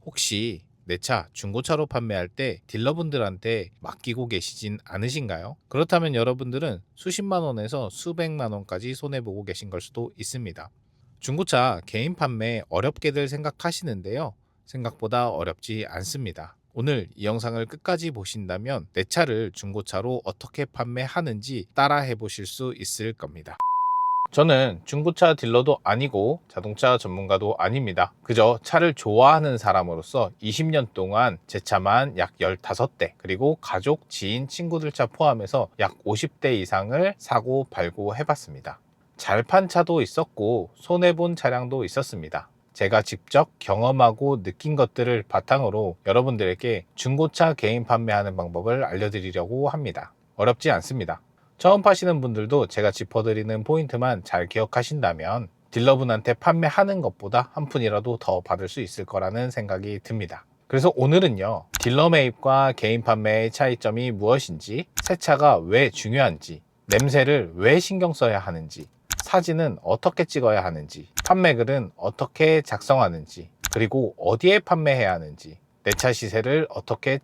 혹시 내 차 중고차로 판매할 때 딜러분들한테 맡기고 계시진 않으신가요? 그렇다면 여러분들은 수십만 원에서 수백만 원까지 손해보고 계신 걸 수도 있습니다. 중고차 개인 판매 어렵게들 생각하시는데요. 생각보다 어렵지 않습니다. 오늘 이 영상을 끝까지 보신다면 내 차를 중고차로 어떻게 판매하는지 따라 해보실 수 있을 겁니다. 저는 중고차 딜러도 아니고 자동차 전문가도 아닙니다. 그저 차를 좋아하는 사람으로서 20년 동안 제 차만 약 15대, 그리고 가족, 지인, 친구들 차 포함해서 약 50대 이상을 사고 팔고 해봤습니다. 잘 판 차도 있었고 손해본 차량도 있었습니다. 제가 직접 경험하고 느낀 것들을 바탕으로 여러분들에게 중고차 개인 판매하는 방법을 알려드리려고 합니다. 어렵지 않습니다. 처음 파시는 분들도 제가 짚어드리는 포인트만 잘 기억하신다면 딜러분한테 판매하는 것보다 한 푼이라도 더 받을 수 있을 거라는 생각이 듭니다. 그래서 오늘은요, 딜러 매입과 개인 판매의 차이점이 무엇인지, 새 차가 왜 중요한지, 냄새를 왜 신경 써야 하는지, 사진은 어떻게 찍어야 하는지, 판매글은 어떻게 작성하는지, 그리고 어디에 판매해야 하는지, 내 차 시세를 어떻게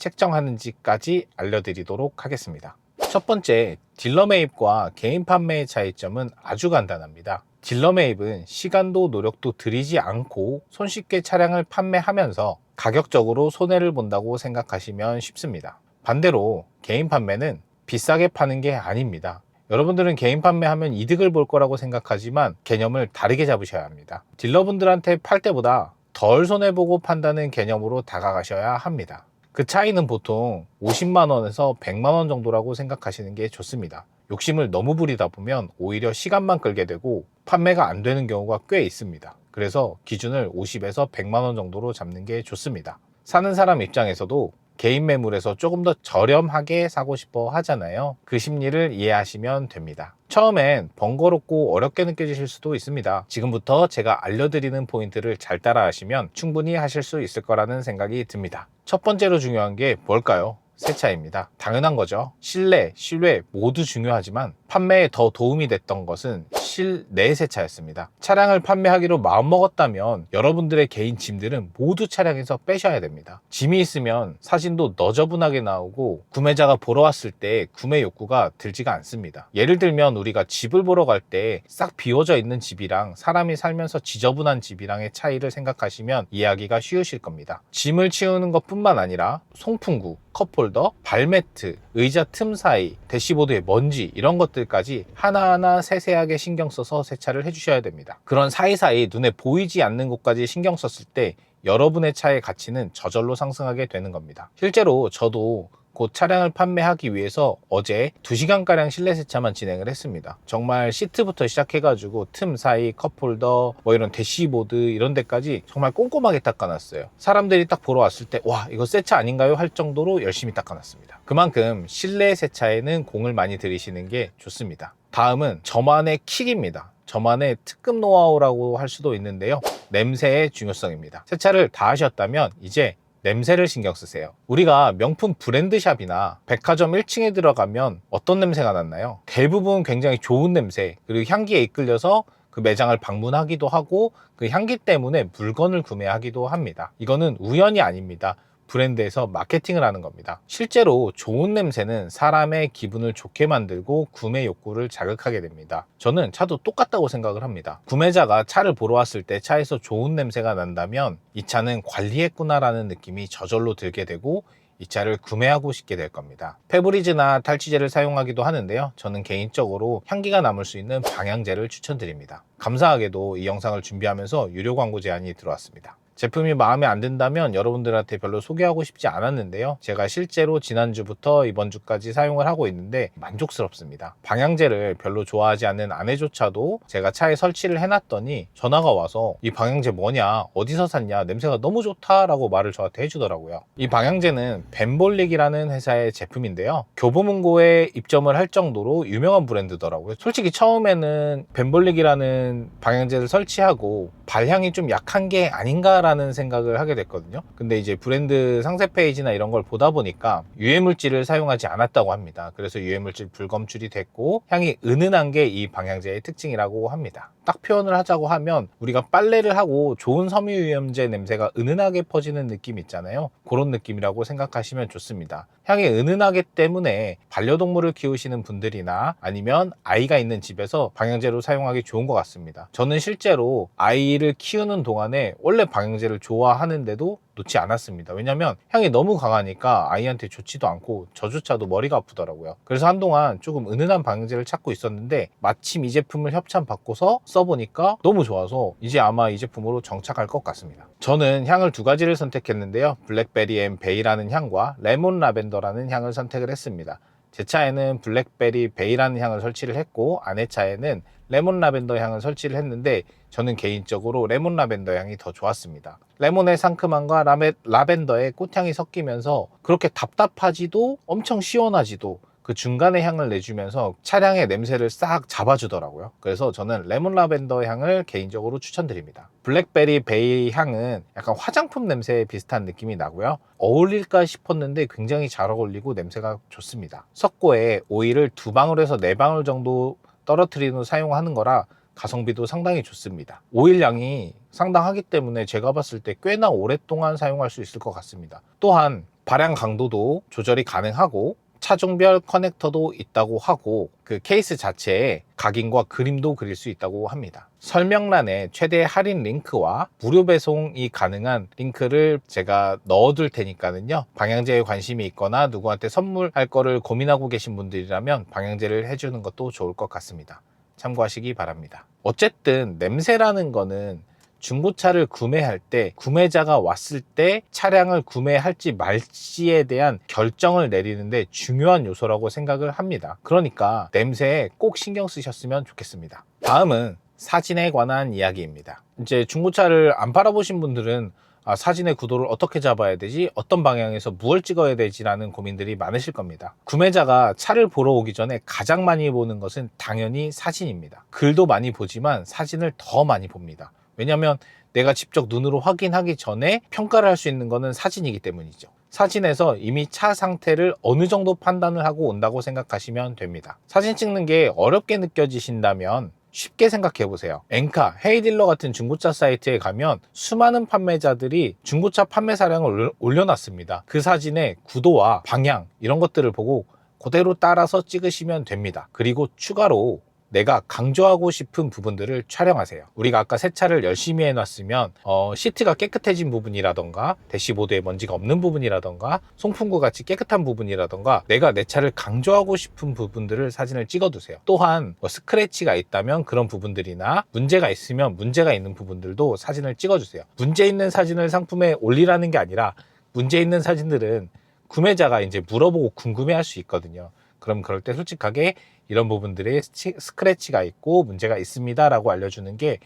책정하는지까지 알려드리도록 하겠습니다. 첫 번째, 딜러 매입과 개인 판매의 차이점은 아주 간단합니다. 딜러 매입은 시간도 노력도 들이지 않고 손쉽게 차량을 판매하면서 가격적으로 손해를 본다고 생각하시면 쉽습니다. 반대로 개인 판매는 비싸게 파는 게 아닙니다. 여러분들은 개인 판매하면 이득을 볼 거라고 생각하지만 개념을 다르게 잡으셔야 합니다. 딜러분들한테 팔 때보다 덜 손해보고 판다는 개념으로 다가가셔야 합니다. 그 차이는 보통 50만 원에서 100만 원 정도라고 생각하시는 게 좋습니다. 욕심을 너무 부리다 보면 오히려 시간만 끌게 되고 판매가 안 되는 경우가 꽤 있습니다. 그래서 기준을 50에서 100만 원 정도로 잡는 게 좋습니다. 사는 사람 입장에서도 개인 매물에서 조금 더 저렴하게 사고 싶어 하잖아요. 그 심리를 이해하시면 됩니다. 처음엔 번거롭고 어렵게 느껴지실 수도 있습니다. 지금부터 제가 알려드리는 포인트를 잘 따라하시면 충분히 하실 수 있을 거라는 생각이 듭니다. 첫 번째로 중요한 게 뭘까요? 세차입니다. 당연한 거죠. 실내, 실외 모두 중요하지만 판매에 더 도움이 됐던 것은 실내 세차였습니다. 차량을 판매하기로 마음먹었다면 여러분들의 개인 짐들은 모두 차량에서 빼셔야 됩니다. 짐이 있으면 사진도 너저분하게 나오고 구매자가 보러 왔을 때 구매 욕구가 들지가 않습니다. 예를 들면 우리가 집을 보러 갈 때 싹 비워져 있는 집이랑 사람이 살면서 지저분한 집이랑의 차이를 생각하시면 이해하기가 쉬우실 겁니다. 짐을 치우는 것뿐만 아니라 송풍구, 컵홀더, 발매트, 의자 틈 사이, 대시보드의 먼지 이런 것들까지 하나하나 세세하게 신경 써서 세차를 해주셔야 됩니다. 그런 사이사이 눈에 보이지 않는 곳까지 신경 썼을 때 여러분의 차의 가치는 저절로 상승하게 되는 겁니다. 실제로 저도 곧 차량을 판매하기 위해서 어제 2시간가량 실내 세차만 진행을 했습니다. 정말 시트부터 시작해가지고 틈 사이, 컵홀더, 이런 대시보드 이런 데까지 정말 꼼꼼하게 닦아놨어요. 사람들이 딱 보러 왔을 때 와, 이거 새 차 아닌가요? 할 정도로 열심히 닦아놨습니다. 그만큼 실내 세차에는 공을 많이 들이시는 게 좋습니다. 다음은 저만의 킥입니다. 저만의 특급 노하우라고 할 수도 있는데요. 냄새의 중요성입니다. 세차를 다 하셨다면 이제 냄새를 신경 쓰세요. 우리가 명품 브랜드샵이나 백화점 1층에 들어가면 어떤 냄새가 났나요? 대부분 굉장히 좋은 냄새, 그리고 향기에 이끌려서 그 매장을 방문하기도 하고 그 향기 때문에 물건을 구매하기도 합니다. 이거는 우연이 아닙니다. 브랜드에서 마케팅을 하는 겁니다. 실제로 좋은 냄새는 사람의 기분을 좋게 만들고 구매 욕구를 자극하게 됩니다. 저는 차도 똑같다고 생각을 합니다. 구매자가 차를 보러 왔을 때 차에서 좋은 냄새가 난다면 이 차는 관리했구나라는 느낌이 저절로 들게 되고 이 차를 구매하고 싶게 될 겁니다. 페브리즈나 탈취제를 사용하기도 하는데요. 저는 개인적으로 향기가 남을 수 있는 방향제를 추천드립니다. 감사하게도 이 영상을 준비하면서 유료 광고 제안이 들어왔습니다. 제품이 마음에 안 든다면 여러분들한테 별로 소개하고 싶지 않았는데요. 제가 실제로 지난주부터 이번 주까지 사용을 하고 있는데 만족스럽습니다. 방향제를 별로 좋아하지 않는 아내조차도 제가 차에 설치를 해놨더니 전화가 와서 이 방향제 뭐냐, 어디서 샀냐, 냄새가 너무 좋다 라고 말을 저한테 해주더라고요. 이 방향제는 벤볼릭이라는 회사의 제품인데요. 교보문고에 입점을 할 정도로 유명한 브랜드더라고요. 솔직히 처음에는 벤볼릭이라는 방향제를 설치하고 발향이 좀 약한 게 아닌가 좋다라는 생각을 하게 됐거든요. 근데 이제 브랜드 상세 페이지나 이런 걸 보다 보니까 유해물질을 사용하지 않았다고 합니다. 그래서 유해물질 불검출이 됐고 향이 은은한 게 이 방향제의 특징이라고 합니다. 딱 표현을 하자고 하면 우리가 빨래를 하고 좋은 섬유유연제 냄새가 은은하게 퍼지는 느낌 있잖아요. 그런 느낌이라고 생각하시면 좋습니다. 향이 은은하기 때문에 반려동물을 키우시는 분들이나 아니면 아이가 있는 집에서 방향제로 사용하기 좋은 것 같습니다. 저는 실제로 아이를 키우는 동안에 원래 방향제를 좋아하는데도 놓지 않았습니다. 왜냐면 향이 너무 강하니까 아이한테 좋지도 않고 저조차도 머리가 아프더라고요. 그래서 한동안 조금 은은한 방향제를 찾고 있었는데 마침 이 제품을 협찬받고서 써보니까 너무 좋아서 이제 아마 이 제품으로 정착할 것 같습니다. 저는 향을 두 가지를 선택했는데요. 블랙베리 앤 베이라는 향과 레몬 라벤더라는 향을 선택을 했습니다. 제 차에는 블랙베리 베이라는 향을 설치를 했고 아내 차에는 레몬 라벤더 향을 설치를 했는데 저는 개인적으로 레몬 라벤더 향이 더 좋았습니다. 레몬의 상큼함과 라벤더의 꽃향이 섞이면서 그렇게 답답하지도 엄청 시원하지도 그 중간의 향을 내주면서 차량의 냄새를 싹 잡아주더라고요. 그래서 저는 레몬 라벤더 향을 개인적으로 추천드립니다. 블랙베리 베이 향은 약간 화장품 냄새 비슷한 느낌이 나고요. 어울릴까 싶었는데 굉장히 잘 어울리고 냄새가 좋습니다. 석고에 오일을 2방울에서 4방울 정도 떨어뜨린 후 사용하는 거라 가성비도 상당히 좋습니다. 오일 양이 상당하기 때문에 제가 봤을 때 꽤나 오랫동안 사용할 수 있을 것 같습니다. 또한 발향 강도도 조절이 가능하고 차종별 커넥터도 있다고 하고 그 케이스 자체에 각인과 그림도 그릴 수 있다고 합니다. 설명란에 최대 할인 링크와 무료 배송이 가능한 링크를 제가 넣어둘 테니까는요, 방향제에 관심이 있거나 누구한테 선물할 거를 고민하고 계신 분들이라면 방향제를 해주는 것도 좋을 것 같습니다. 참고하시기 바랍니다. 어쨌든 냄새라는 거는 중고차를 구매할 때 구매자가 왔을 때 차량을 구매할지 말지에 대한 결정을 내리는데 중요한 요소라고 생각을 합니다. 그러니까 냄새에 꼭 신경 쓰셨으면 좋겠습니다. 다음은 사진에 관한 이야기입니다. 이제 중고차를 안 팔아보신 분들은 사진의 구도를 어떻게 잡아야 되지? 어떤 방향에서 무엇을 찍어야 되지? 라는 고민들이 많으실 겁니다. 구매자가 차를 보러 오기 전에 가장 많이 보는 것은 당연히 사진입니다. 글도 많이 보지만 사진을 더 많이 봅니다. 왜냐면 내가 직접 눈으로 확인하기 전에 평가를 할 수 있는 거는 사진이기 때문이죠. 사진에서 이미 차 상태를 어느 정도 판단을 하고 온다고 생각하시면 됩니다. 사진 찍는 게 어렵게 느껴지신다면 쉽게 생각해 보세요. 엔카, 헤이딜러 같은 중고차 사이트에 가면 수많은 판매자들이 중고차 판매 사량을 올려놨습니다. 그 사진의 구도와 방향 이런 것들을 보고 그대로 따라서 찍으시면 됩니다. 그리고 추가로 내가 강조하고 싶은 부분들을 촬영하세요. 우리가 아까 세차를 열심히 해놨으면 시트가 깨끗해진 부분이라던가 대시보드에 먼지가 없는 부분이라던가 송풍구 같이 깨끗한 부분이라던가 내가 내 차를 강조하고 싶은 부분들을 사진을 찍어두세요. 또한 스크래치가 있다면 그런 부분들이나 문제가 있으면 문제가 있는 부분들도 사진을 찍어주세요. 문제 있는 사진을 상품에 올리라는 게 아니라 문제 있는 사진들은 구매자가 이제 물어보고 궁금해할 수 있거든요. 그럼 그럴 때 솔직하게 이런 부분들에 스크래치가 있고 문제가 있습니다 라고 알려주는 게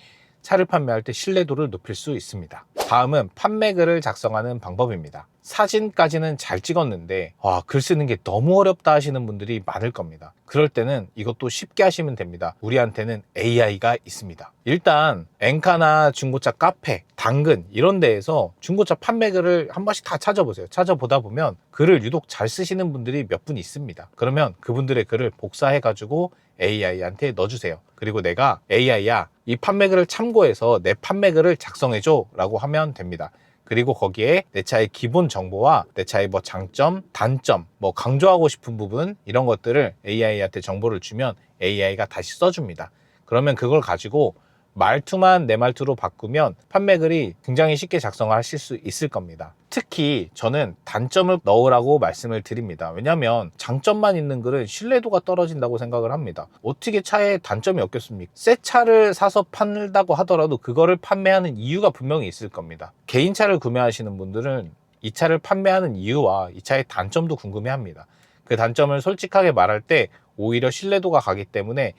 차를 판매할 때 신뢰도를 높일 수 있습니다. 다음은 판매글을 작성하는 방법입니다. 사진까지는 잘 찍었는데 글 쓰는 게 너무 어렵다 하시는 분들이 많을 겁니다. 그럴 때는 이것도 쉽게 하시면 됩니다. 우리한테는 AI가 있습니다. 일단 엔카나 중고차 카페, 당근 이런 데에서 중고차 판매글을 한 번씩 다 찾아보세요. 찾아보다 보면 글을 유독 잘 쓰시는 분들이 몇 분 있습니다. 그러면 그분들의 글을 복사해 가지고 AI한테 넣어주세요. 그리고 내가 AI야 이 판매글을 참고해서 내 판매글을 작성해줘 라고 하면 됩니다. 그리고 거기에 내 차의 기본 정보와 내 차의 장점, 단점, 강조하고 싶은 부분 이런 것들을 AI한테 정보를 주면 AI가 다시 써줍니다. 그러면 그걸 가지고 말투만 내 말투로 바꾸면 판매글이 굉장히 쉽게 작성하실 수 있을 겁니다. 특히 저는 단점을 넣으라고 말씀을 드립니다. 왜냐하면 장점만 있는 글은 신뢰도가 떨어진다고 생각을 합니다. 어떻게 차에 단점이 없겠습니까? 새 차를 사서 판다고 하더라도 그거를 판매하는 이유가 분명히 있을 겁니다. 개인차를 구매하시는 분들은 이 차를 판매하는 이유와 이 차의 단점도 궁금해합니다. 그 단점을 솔직하게 말할 때 오히려 신뢰도가 가기 때문에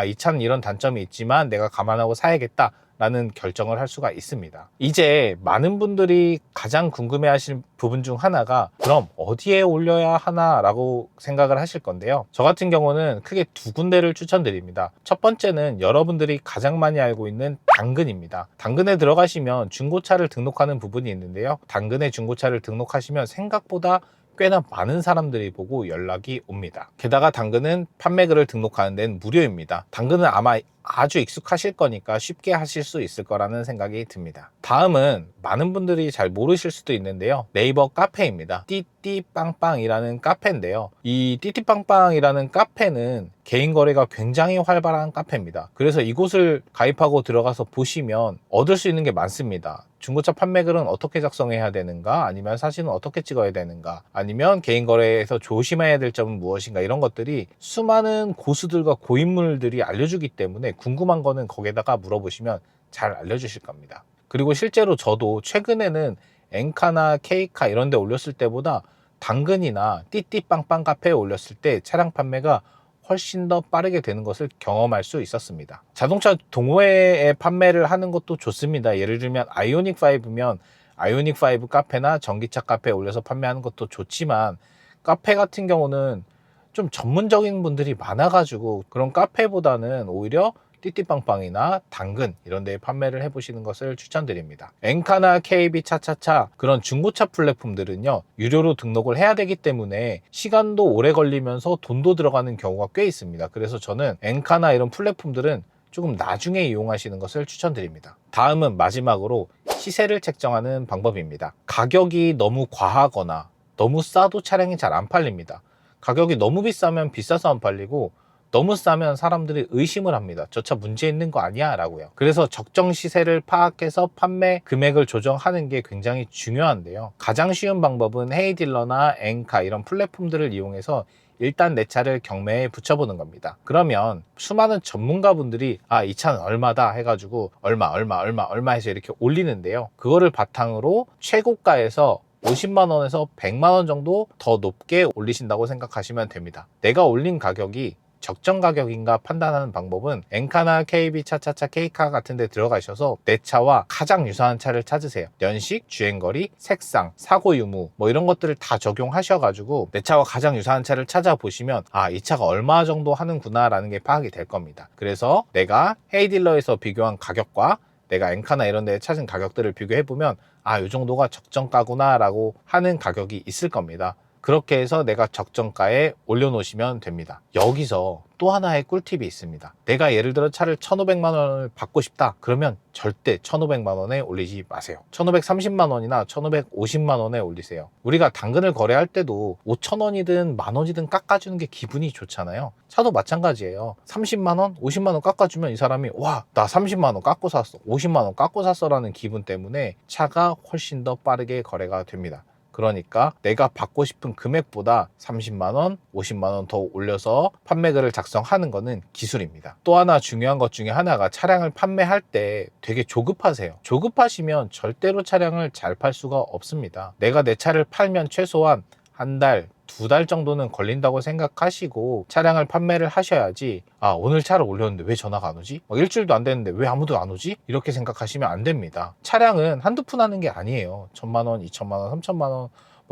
이 차는 이런 단점이 있지만 내가 감안하고 사야겠다 라는 결정을 할 수가 있습니다. 이제 많은 분들이 가장 궁금해 하실 부분 중 하나가 그럼 어디에 올려야 하나 라고 생각을 하실 건데요. 저 같은 경우는 크게 두 군데를 추천드립니다. 첫 번째는 여러분들이 가장 많이 알고 있는 당근입니다. 당근에 들어가시면 중고차를 등록하는 부분이 있는데요. 당근에 중고차를 등록하시면 생각보다 꽤나 많은 사람들이 보고 연락이 옵니다. 게다가 당근은 판매글을 등록하는 데는 무료입니다. 당근은 아마 아주 익숙하실 거니까 쉽게 하실 수 있을 거라는 생각이 듭니다. 다음은 많은 분들이 잘 모르실 수도 있는데요. 네이버 카페입니다. 띠띠빵빵이라는 카페인데요. 이 띠띠빵빵이라는 카페는 개인 거래가 굉장히 활발한 카페입니다. 그래서 이곳을 가입하고 들어가서 보시면 얻을 수 있는 게 많습니다. 중고차 판매글은 어떻게 작성해야 되는가, 아니면 사진은 어떻게 찍어야 되는가, 아니면 개인 거래에서 조심해야 될 점은 무엇인가, 이런 것들이 수많은 고수들과 고인물들이 알려주기 때문에 궁금한 거는 거기에다가 물어보시면 잘 알려주실 겁니다. 그리고 실제로 저도 최근에는 엔카나 케이카 이런 데 올렸을 때보다 당근이나 띠띠빵빵 카페에 올렸을 때 차량 판매가 훨씬 더 빠르게 되는 것을 경험할 수 있었습니다. 자동차 동호회에 판매를 하는 것도 좋습니다. 예를 들면 아이오닉 5면 아이오닉 5 카페나 전기차 카페에 올려서 판매하는 것도 좋지만, 카페 같은 경우는 좀 전문적인 분들이 많아가지고 그런 카페보다는 오히려 띠띠빵빵이나 당근 이런 데에 판매를 해보시는 것을 추천드립니다. 엔카나 KB 차차차 그런 중고차 플랫폼들은요, 유료로 등록을 해야 되기 때문에 시간도 오래 걸리면서 돈도 들어가는 경우가 꽤 있습니다. 그래서 저는 엔카나 이런 플랫폼들은 조금 나중에 이용하시는 것을 추천드립니다. 다음은 마지막으로 시세를 책정하는 방법입니다. 가격이 너무 과하거나 너무 싸도 차량이 잘 안 팔립니다. 가격이 너무 비싸면 비싸서 안 팔리고 너무 싸면 사람들이 의심을 합니다. 저 차 문제 있는 거 아니야? 라고요. 그래서 적정 시세를 파악해서 판매 금액을 조정하는 게 굉장히 중요한데요. 가장 쉬운 방법은 헤이딜러나 엔카 이런 플랫폼들을 이용해서 일단 내 차를 경매에 붙여보는 겁니다. 그러면 수많은 전문가분들이 이 차는 얼마다 해가지고 얼마 해서 이렇게 올리는데요. 그거를 바탕으로 최고가에서 50만 원에서 100만 원 정도 더 높게 올리신다고 생각하시면 됩니다. 내가 올린 가격이 적정 가격인가 판단하는 방법은 엔카나 KB 차차차 K카 같은 데 들어가셔서 내 차와 가장 유사한 차를 찾으세요. 연식, 주행거리, 색상, 사고 유무 뭐 이런 것들을 다 적용하셔가지고 내 차와 가장 유사한 차를 찾아보시면 이 차가 얼마 정도 하는구나 라는 게 파악이 될 겁니다. 그래서 내가 헤이딜러에서 비교한 가격과 내가 엔카나 이런 데에 찾은 가격들을 비교해보면 이 정도가 적정가구나 라고 하는 가격이 있을 겁니다. 그렇게 해서 내가 적정가에 올려놓으시면 됩니다. 여기서 또 하나의 꿀팁이 있습니다. 내가 예를 들어 차를 1,500만 원을 받고 싶다. 그러면 절대 1,500만 원에 올리지 마세요. 1,530만 원이나 1,550만 원에 올리세요. 우리가 당근을 거래할 때도 5천 원이든 만 원이든 깎아주는 게 기분이 좋잖아요. 차도 마찬가지예요. 30만 원, 50만 원 깎아주면 이 사람이 나 30만 원 깎고 샀어, 50만 원 깎고 샀어라는 기분 때문에 차가 훨씬 더 빠르게 거래가 됩니다. 그러니까 내가 받고 싶은 금액보다 30만 원, 50만 원 더 올려서 판매글을 작성하는 거는 기술입니다. 또 하나 중요한 것 중에 하나가 차량을 판매할 때 되게 조급하세요. 조급하시면 절대로 차량을 잘 팔 수가 없습니다. 내가 내 차를 팔면 최소한 한 달, 2달 정도는 걸린다고 생각하시고 차량을 판매를 하셔야지 오늘 차를 올렸는데 왜 전화가 안 오지? 일주일도 안 됐는데 왜 아무도 안 오지? 이렇게 생각하시면 안 됩니다. 차량은 한두 푼 하는 게 아니에요. 1,000만 원, 2,000만 원, 3,000만 원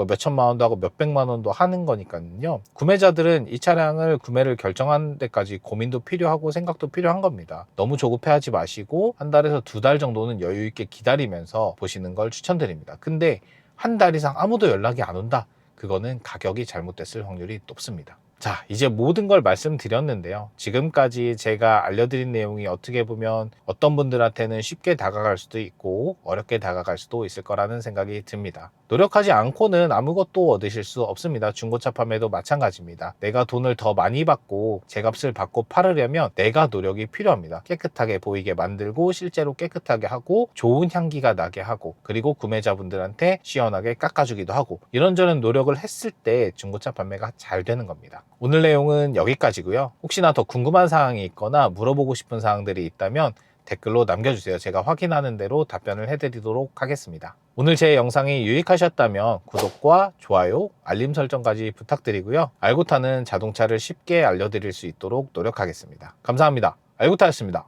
몇천만 원도 하고 몇백만 원도 하는 거니까요. 구매자들은 이 차량을 구매를 결정하는 데까지 고민도 필요하고 생각도 필요한 겁니다. 너무 조급해하지 마시고 한 달에서 2달 정도는 여유 있게 기다리면서 보시는 걸 추천드립니다. 근데 한 달 이상 아무도 연락이 안 온다? 그거는 가격이 잘못됐을 확률이 높습니다. 자, 이제 모든 걸 말씀드렸는데요. 지금까지 제가 알려드린 내용이 어떻게 보면 어떤 분들한테는 쉽게 다가갈 수도 있고 어렵게 다가갈 수도 있을 거라는 생각이 듭니다. 노력하지 않고는 아무것도 얻으실 수 없습니다. 중고차 판매도 마찬가지입니다. 내가 돈을 더 많이 받고 제값을 받고 팔으려면 내가 노력이 필요합니다. 깨끗하게 보이게 만들고 실제로 깨끗하게 하고 좋은 향기가 나게 하고 그리고 구매자분들한테 시원하게 깎아주기도 하고 이런저런 노력을 했을 때 중고차 판매가 잘 되는 겁니다. 오늘 내용은 여기까지고요. 혹시나 더 궁금한 사항이 있거나 물어보고 싶은 사항들이 있다면 댓글로 남겨주세요. 제가 확인하는 대로 답변을 해드리도록 하겠습니다. 오늘 제 영상이 유익하셨다면 구독과 좋아요, 알림 설정까지 부탁드리고요. 알고타는 자동차를 쉽게 알려드릴 수 있도록 노력하겠습니다. 감사합니다. 알고타였습니다.